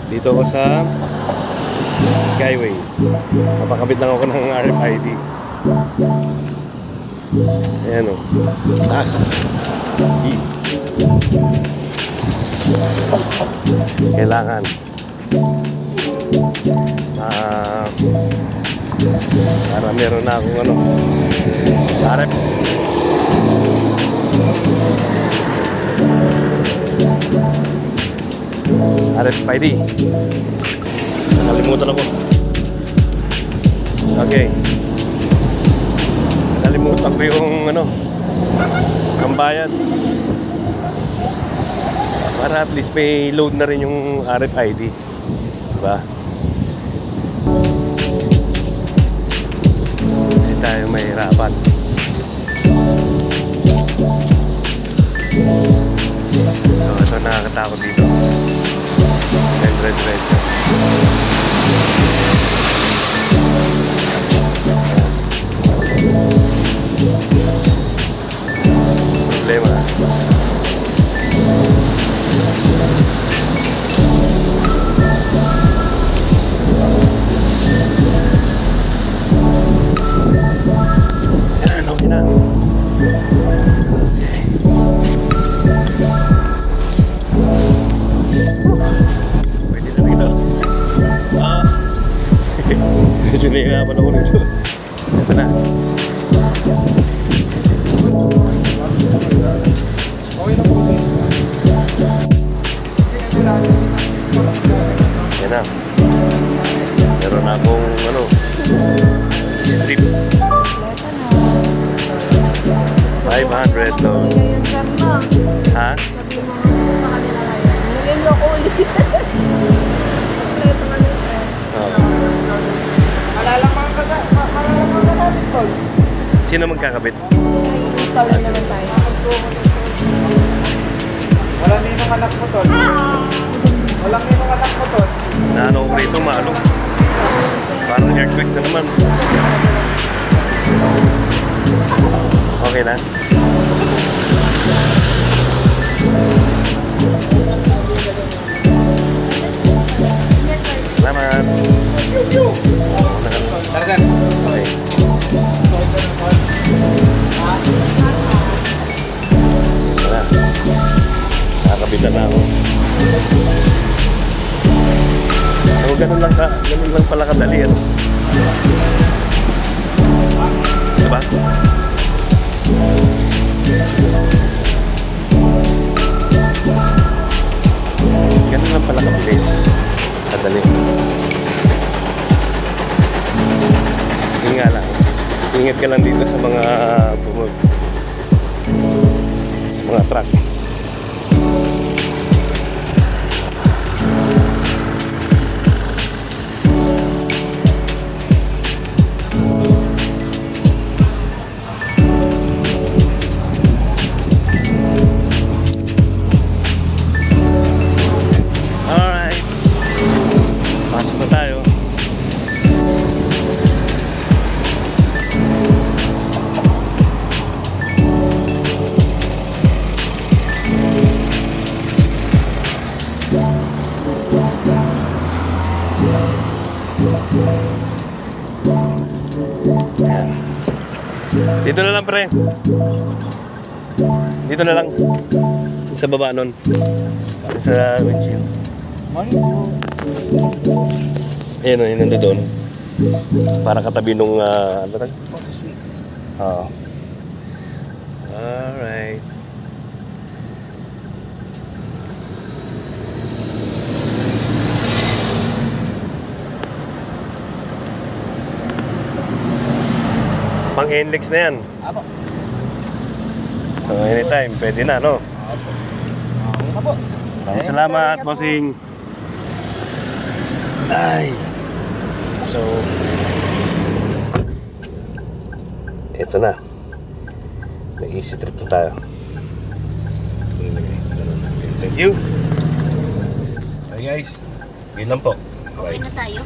Dito ako sa Skyway. Napakabit lang ako ng RFID. Ayan o. Taas. Kailangan para meron na akong ano, RF. RFID. Nakalimutan ako. Okay. Nakalimutan ko yung ano, kambayad. Para at least may load na rin yung RFID. Diba? Hindi tayo mahirapan. So ito nakakatakot dito. Diretso. Problema. Yan, okay na. Medyo nahihirapan ako nito. Ito na. Yan na. Meron na akong ano, strip. 500 load. Ha? Sino magkakabit? Install naman tayo. Walang ninong anak mo, Tol. Walang ninong anak mo, Tol. Naano ko rito, maalog. Parang earthquake na naman. Okay na? Salamat. Tarzan. Okay. Wala. Nakabitan na ako. So ganun lang pala kadali, ano? Diba? Ganun lang pala kabilis. Kadali. Yun nga lang. Ingat ka lang dito sa mga truck. Alright. Pasok na tayo. Ayan. Dito na lang, pre. Dito na lang. Sa baba nun. Sa windshield. Ayan o, yun nandun doon. Para katabi nung ano na? Oo. Alright. Pang index na yan. Apo. So anytime, pwede na, no? Apo. Salamat, bossing. Ay. So, ito na. May easy trip na tayo. Thank you. Hi guys. Yun lang po. Okay na tayo.